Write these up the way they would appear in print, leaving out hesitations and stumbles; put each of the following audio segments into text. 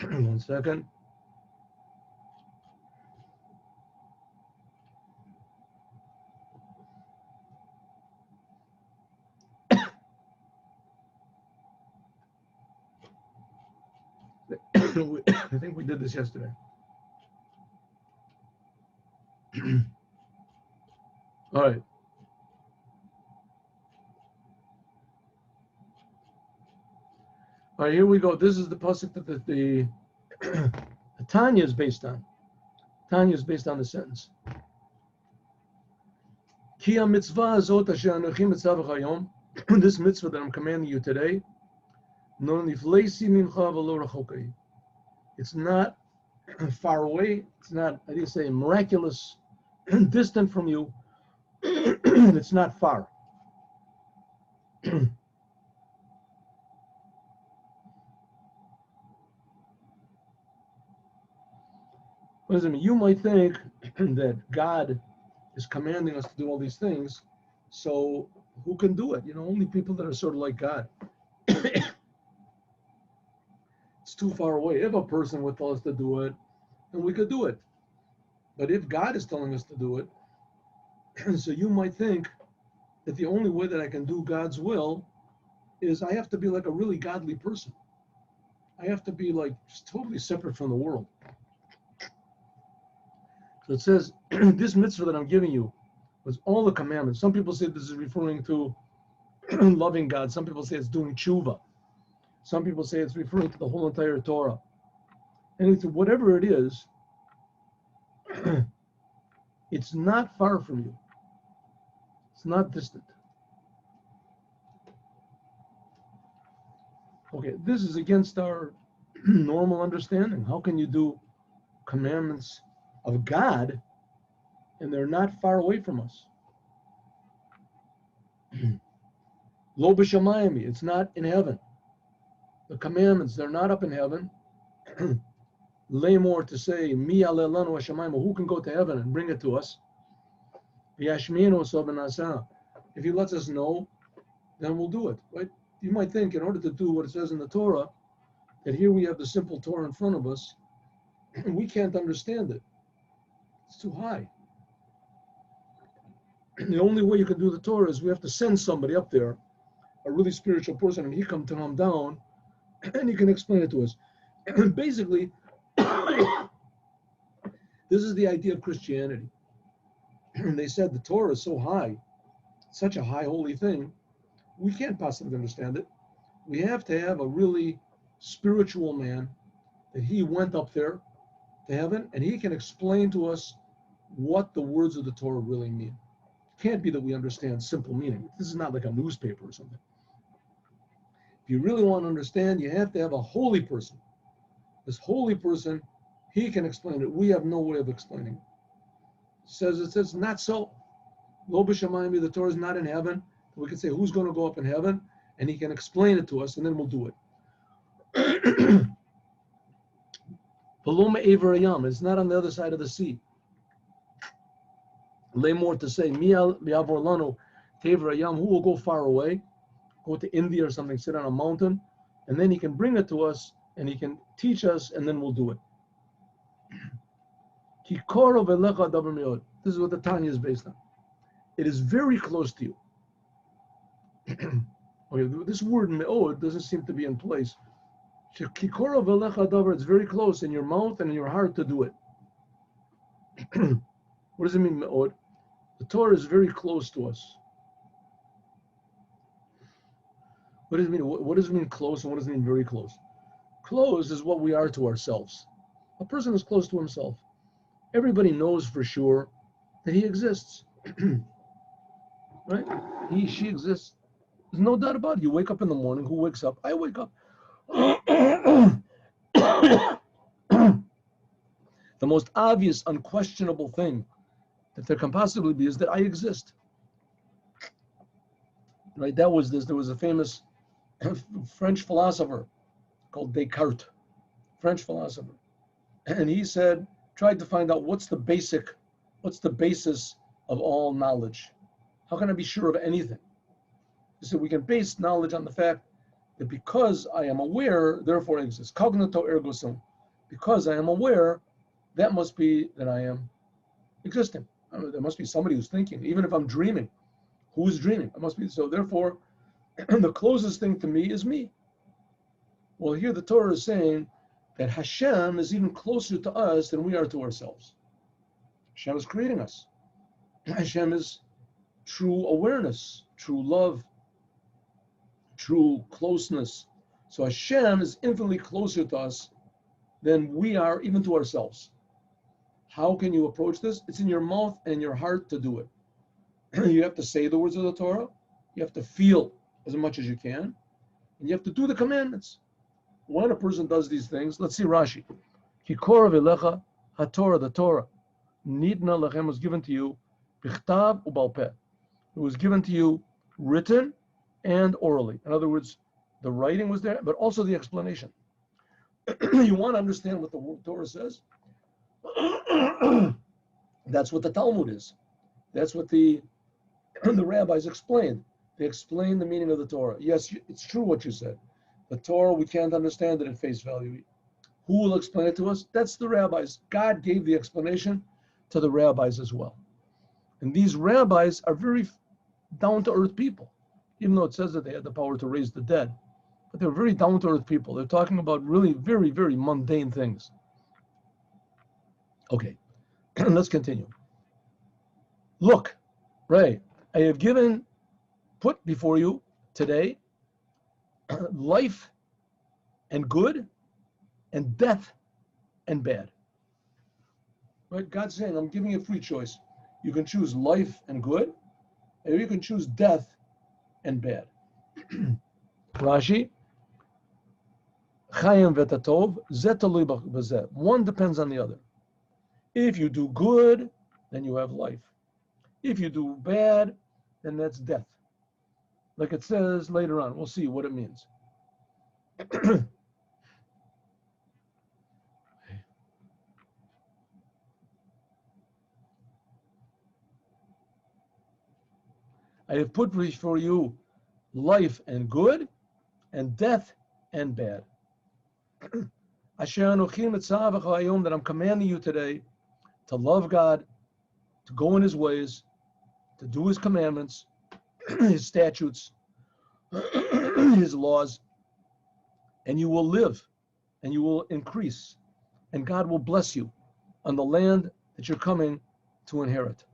One second. I think we did this yesterday. All right. All right, here we go. This is the pasuk that the Tanya is based on. Tanya is based on the sentence. Ki mitzvah azot asher anochi mitzavach hayom. This mitzvah that I'm commanding you today, it's not far away. It's not, I didn't say miraculous, distant from you. It's not far. What does it mean? You might think that God is commanding us to do all these things, so who can do it? Only people that are sort of like God. It's too far away. If a person would tell us to do it, then we could do it. But if God is telling us to do it, so you might think that the only way that I can do God's will is I have to be like a really godly person. I have to be like just totally separate from the world. So it says, this mitzvah that I'm giving you was all the commandments. Some people say this is referring to loving God. Some people say it's doing tshuva. Some people say it's referring to the whole entire Torah. And it's whatever it is, it's not far from you. It's not distant. Okay, this is against our normal understanding. How can you do commandments of God and they're not far away from us? Lo b'shamayim, it's not in heaven. The commandments, they're not up in heaven. Lemor, to say, Mi alelanu hashamayim, who can go to heaven and bring it to us? Yashminu so b'nasa. If he lets us know, then we'll do it. Right? You might think, in order to do what it says in the Torah, that here we have the simple Torah in front of us, and we can't understand it. It's too high. The only way you can do the Torah is we have to send somebody up there, a really spiritual person, and he come down, and he can explain it to us. And basically, this is the idea of Christianity. And they said the Torah is so high, such a high holy thing, we can't possibly understand it. We have to have a really spiritual man that he went up there to heaven, and he can explain to us what the words of the Torah really mean. It can't be that we understand simple meaning. This is not like a newspaper or something. If you really want to understand, you have to have a holy person. This holy person, he can explain it. We have no way of explaining it. It says not so. Lo b'shamayim, the Torah is not in heaven. We can say who's going to go up in heaven, and he can explain it to us, and then we'll do it. Paloma Aver Ayam, it's not on the other side of the sea. Lay more to say, Mial Biavorlano, Taver Ayam, who will go far away, go to India or something, sit on a mountain, and then he can bring it to us, and he can teach us, and then we'll do it. This is what the Tanya is based on. It is very close to you. Okay, this word me'od doesn't seem to be in place. It's very close in your mouth and in your heart to do it. What does it mean, me'od? The Torah is very close to us. What does it mean? What does it mean close, and what does it mean very close? Close is what we are to ourselves. A person is close to himself. Everybody knows for sure that he exists. Right? He, she exists. There's no doubt about it. You wake up in the morning. Who wakes up? I wake up. The most obvious, unquestionable thing that there can possibly be is that I exist. Right? There was a famous French philosopher called Descartes, French philosopher. And he tried to find out what's the basis of all knowledge. How can I be sure of anything? He said we can base knowledge on the fact that because I am aware, therefore I exist. Cogito ergo sum. Because I am aware, that must be that I am existing. There must be somebody who's thinking. Even if I'm dreaming, who is dreaming? It must be so. Therefore, the closest thing to me is me. Well, here the Torah is saying that Hashem is even closer to us than we are to ourselves. Hashem is creating us. Hashem is true awareness, true love, true closeness. So Hashem is infinitely closer to us than we are even to ourselves. How can you approach this? It's in your mouth and your heart to do it. You have to say the words of the Torah. You have to feel as much as you can. And you have to do the commandments. When a person does these things, let's see Rashi. Kikor v'lecha haTorah, the Torah. Nidna lechem was given to you. Bichtav u'bal peh. It was given to you written and orally. In other words, the writing was there, but also the explanation. You want to understand what the Torah says? That's what the Talmud is. That's what the rabbis explained. They explained the meaning of the Torah. Yes, it's true what you said. The Torah, we can't understand it at face value. Who will explain it to us? That's the rabbis. God gave the explanation to the rabbis as well. And these rabbis are very down-to-earth people, even though it says that they had the power to raise the dead. But they're very down-to-earth people. They're talking about really very, very mundane things. Okay, let's continue. Look, Ray, I have put before you today life and good and death and bad. Right? God's saying, I'm giving you a free choice. You can choose life and good, or you can choose death and bad. Rashi, Chayim v'tatov, zeh talui b'zeh. One depends on the other. If you do good, then you have life. If you do bad, then that's death. Like it says later on, we'll see what it means. I have put before you life and good, and death and bad. That I'm commanding you today to love God, to go in His ways, to do His commandments, His statutes, His laws, and you will live, and you will increase, and God will bless you on the land that you're coming to inherit.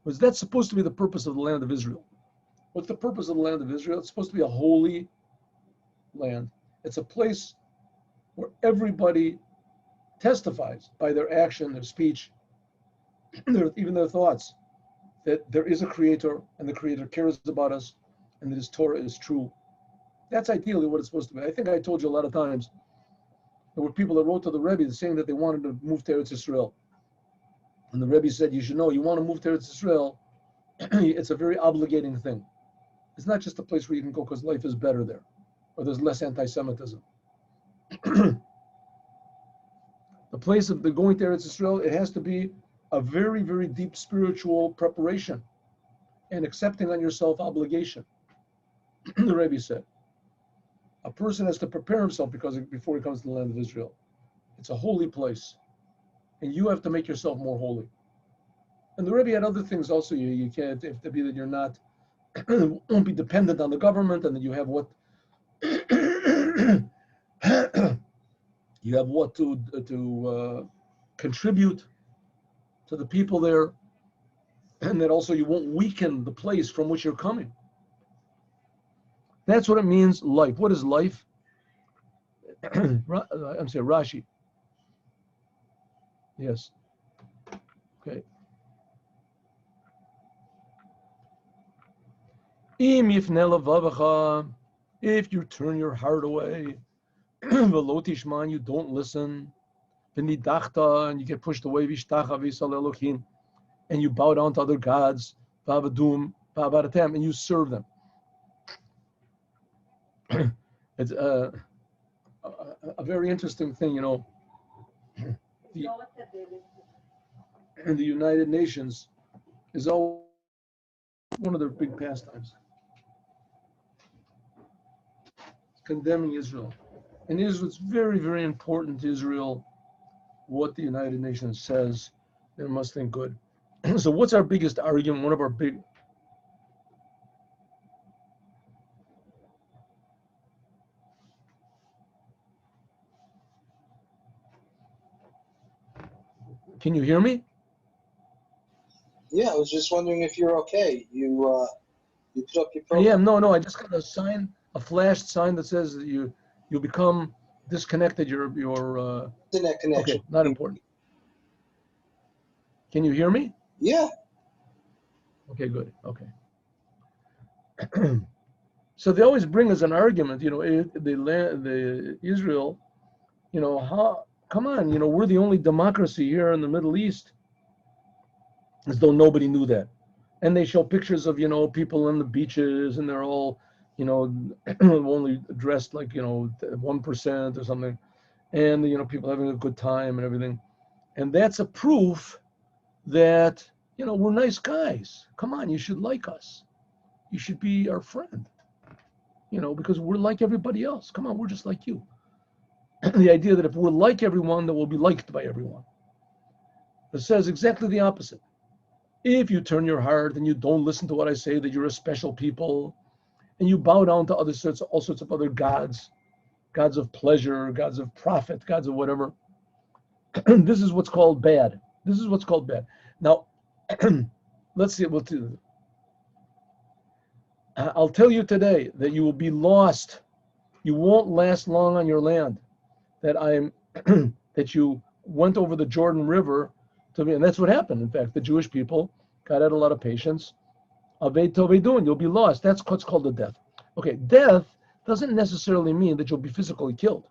Was that supposed to be the purpose of the land of Israel? What's the purpose of the land of Israel? It's supposed to be a holy land. It's a place where everybody testifies by their action, their speech, even their thoughts, that there is a creator and the creator cares about us and that his Torah is true. That's ideally what it's supposed to be. I think I told you a lot of times, there were people that wrote to the Rebbe saying that they wanted to move to Eretz Yisrael. And the Rebbe said, you should know, you want to move to Eretz Yisrael, it's a very obligating thing. It's not just a place where you can go because life is better there, or there's less anti-Semitism. The place of the going to Eretz Yisrael, it has to be a very, very deep spiritual preparation and accepting on yourself obligation. The Rebbe said, a person has to prepare himself before he comes to the land of Israel. It's a holy place, and you have to make yourself more holy. And the Rebbe had other things also. You can't have to be that you're not, won't be dependent on the government, and that you have what you have what to contribute to the people there, and that also you won't weaken the place from which you're coming. That's what it means, life. What is life? I'm sorry, Rashi. Yes. Okay. If you turn your heart away, velotishman, you don't listen, and you get pushed away, and you bow down to other gods, and you serve them. It's a very interesting thing, you know. And the United Nations is always one of their big pastimes. condemning Israel. And Israel, it's very, very important to Israel what the United Nations says. They must think good. So what's our biggest argument? One of our big... Can you hear me? Yeah, I was just wondering if you're okay. You put up your program. I am. No, I just got a sign, a flashed sign that says that you become disconnected. Your Internet connection. Okay, not important. Can you hear me? Yeah. Okay, good. Okay. So they always bring as an argument, the Israel, how, come on, we're the only democracy here in the Middle East, as though nobody knew that. And they show pictures of, people on the beaches, and they're all, only dressed like, 1% or something. And, people having a good time and everything. And that's a proof that, we're nice guys. Come on, you should like us. You should be our friend, because we're like everybody else. Come on, we're just like you. The idea that if we're like everyone, that we'll be liked by everyone. It says exactly the opposite. If you turn your heart and you don't listen to what I say, that you're a special people, and you bow down to all sorts of other gods of pleasure, gods of profit, gods of whatever, this is what's called bad. This is what's called bad. Now, let's see. I'll tell you today that you will be lost. You won't last long on your land. That you went over the Jordan River and that's what happened. In fact, the Jewish people got out a lot of patience. You'll be lost. That's what's called a death. Okay, death doesn't necessarily mean that you'll be physically killed.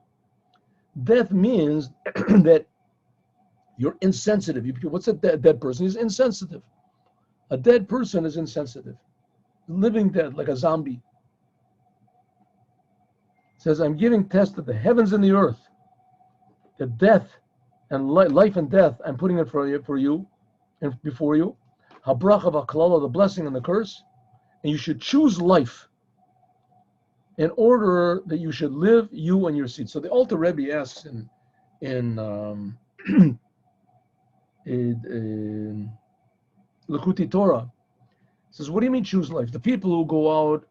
Death means that you're insensitive. What's a dead person? He's insensitive. A dead person is insensitive. Living dead, like a zombie. It says, I'm giving test of the heavens and the earth. The death and life and death, I'm putting it for you and before you. Habracha v'klala, the blessing and the curse. And you should choose life in order that you should live, you and your seed. So the Alter Rebbe asks in Lakuti Torah, says, what do you mean choose life? The people who go out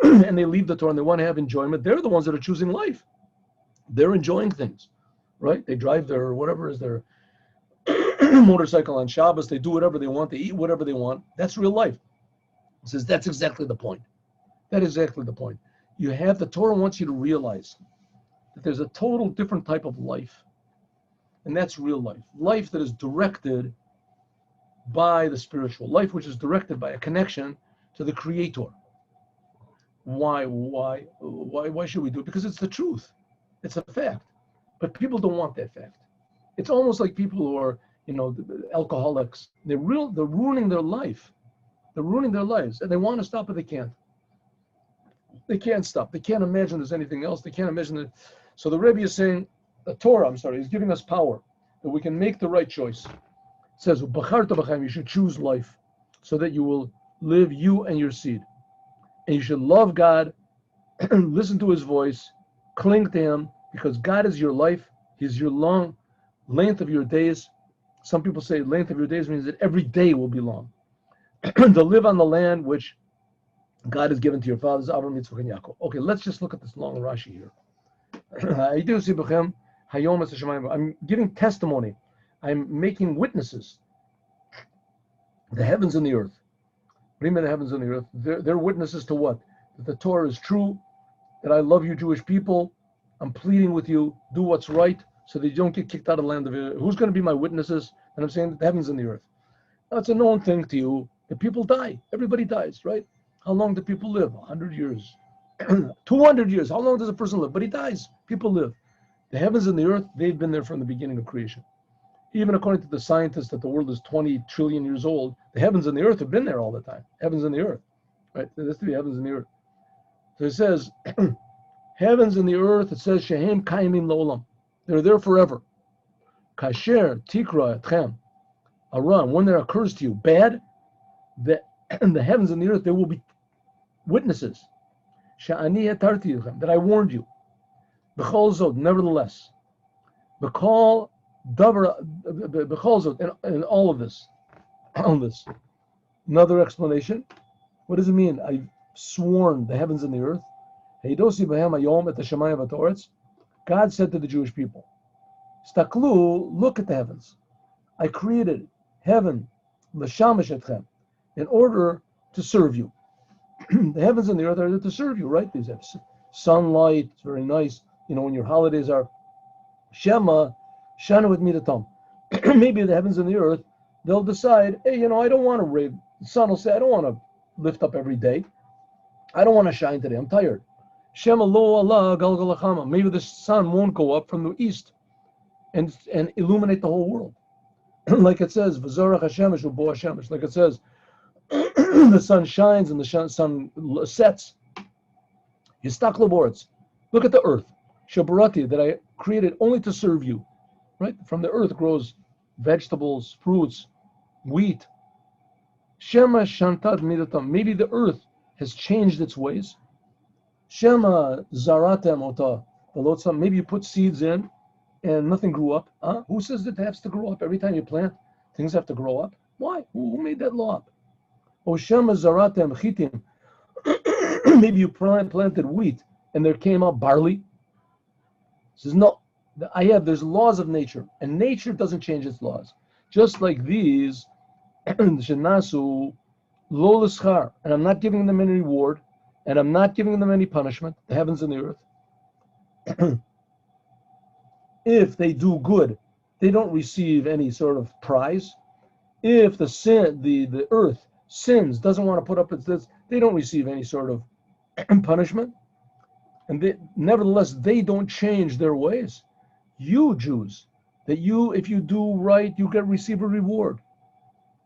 and they leave the Torah and they want to have enjoyment, they're the ones that are choosing life. They're enjoying things, right? They drive their, whatever is their motorcycle on Shabbos. They do whatever they want. They eat whatever they want. That's real life. It says that's exactly the point. That is exactly the point. The Torah wants you to realize that there's a total different type of life. And that's real life. Life that is directed by the spiritual. Life which is directed by a connection to the Creator. Why should we do it? Because it's the truth. It's a fact. But people don't want that fact. It's almost like people who are, alcoholics. They're ruining their life. They're ruining their lives. And they want to stop, but they can't. They can't stop. They can't imagine there's anything else. They can't imagine it. So the Rebbe is saying, the Torah, he's giving us power, that we can make the right choice. It says, you should choose life so that you will live, you and your seed. And you should love God, listen to his voice, cling to him, because God is your life. He's your long length of your days. Some people say length of your days means that every day will be long. To live on the land which God has given to your fathers, Abraham, Yitzchak, and Yaakov. Okay, let's just look at this long Rashi here. I'm giving testimony. I'm making witnesses. The heavens and the earth. What do you mean the heavens and the earth? They're witnesses to what? That the Torah is true, that I love you Jewish people. I'm pleading with you, do what's right so that you don't get kicked out of the land of Israel. Who's going to be my witnesses? And I'm saying that the heavens and the earth. Now, it's a known thing to you that people die. Everybody dies, right? How long do people live? 100 years. 200 years. How long does a person live? But he dies. People live. The heavens and the earth, they've been there from the beginning of creation. Even according to the scientists that the world is 20 trillion years old, the heavens and the earth have been there all the time. Heavens and the earth, right? There's to be heavens and the earth. So it says, heavens and the earth, it says, Shehem Kaimin Lolam. They're there forever. Kasher Tikra Etchem. Aram, when there occurs to you bad, the heavens and the earth, there will be witnesses. She'ani hetarti yechem, that I warned you. B'chol zot, nevertheless. B'chol davar, b'chol zot, and all of this. All this. Another explanation. What does it mean? I've sworn the heavens and the earth. Heidosi b'hem hayom et hashamayim v'toretz. God said to the Jewish people, Staklu, look at the heavens. I created heaven, l'shamash etchem, in order to serve you. The heavens and the earth are there to serve you, right? These have sunlight, it's very nice. You know, when your holidays are Shema, Shana with Midatam. Maybe the heavens and the earth, they'll decide, hey, you know, I don't want to rave. The sun will say, I don't want to lift up every day. I don't want to shine today. I'm tired. Shema lo Allah galgalachama. Maybe the sun won't go up from the east and illuminate the whole world. Like it says, V'zorach Hashemesh u'bo Hashemesh. Like it says, the sun shines and the sun sets. Yistak laborats. Look at the earth. Shabarati, that I created only to serve you. Right? From the earth grows vegetables, fruits, wheat. Shema shantad midatam. Maybe the earth has changed its ways. Shema zaratem ota. Maybe you put seeds in and nothing grew up. Who says it has to grow up? Every time you plant, things have to grow up. Why? Who made that law up? Oh, Shema zaratem chitim. Maybe you planted wheat and there came up barley. He says, no, there's laws of nature, and nature doesn't change its laws. Just like these, shenasu lo l'schar, and I'm not giving them any reward, and I'm not giving them any punishment, the heavens and the earth. If they do good, they don't receive any sort of prize. If the earth sins, doesn't want to put up its this, they don't receive any sort of punishment. And nevertheless, they don't change their ways. You Jews, if you do right, you receive a reward.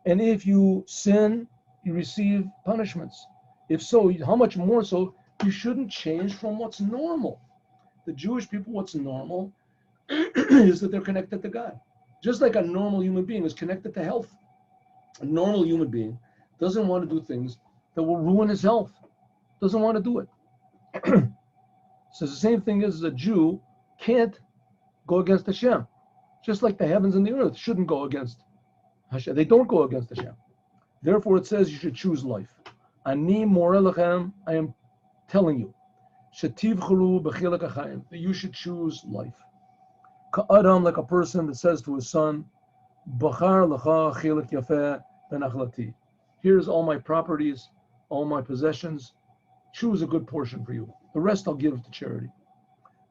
And if you sin, you receive punishments. If so, how much more so, you shouldn't change from what's normal. The Jewish people, what's normal is that they're connected to God. Just like a normal human being is connected to health. A normal human being doesn't want to do things that will ruin his health. Doesn't want to do it. So the same thing is a Jew can't go against Hashem. Just like the heavens and the earth shouldn't go against Hashem. They don't go against Hashem. Therefore it says you should choose life. Ani morelechem, I am telling you, shetivchulu b'chilek hachayim, that you should choose life. Ka'adam, like a person that says to his son, Bachar lecha chilek yafeh ben achlati. Here's all my properties, all my possessions. Choose a good portion for you. The rest I'll give to charity.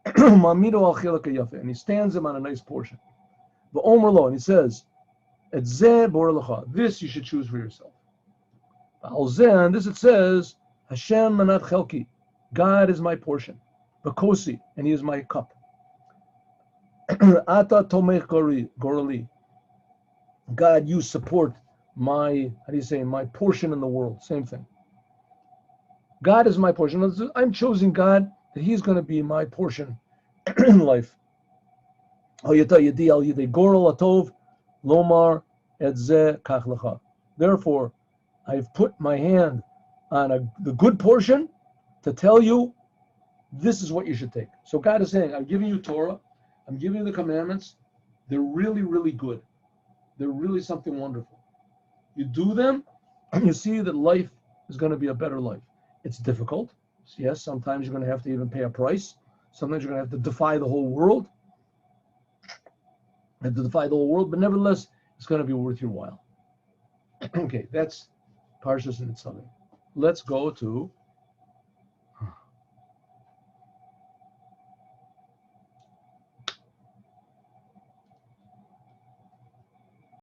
Mamido al chilek yafeh, and he stands him on a nice portion. V'omer lo, and he says, Et zeh bor lecha, this you should choose for yourself. Al zeh, and this it says, Hashem manat chelki, God is my portion. V'kosi, and he is my cup. Ata tomech gorali, God, you support my, my portion in the world. Same thing. God is my portion. I'm choosing God that he's going to be my portion in life. Therefore, I've put my hand on the good portion to tell you this is what you should take. So God is saying, I'm giving you Torah, I'm giving you the commandments. They're really, really good. They're really something wonderful. You do them, you see that life is going to be a better life. It's difficult. Yes, sometimes you're going to have to even pay a price. Sometimes you're going to have to defy the whole world. But nevertheless, it's going to be worth your while. Okay, that's Parshat Nitzavim. Let's go to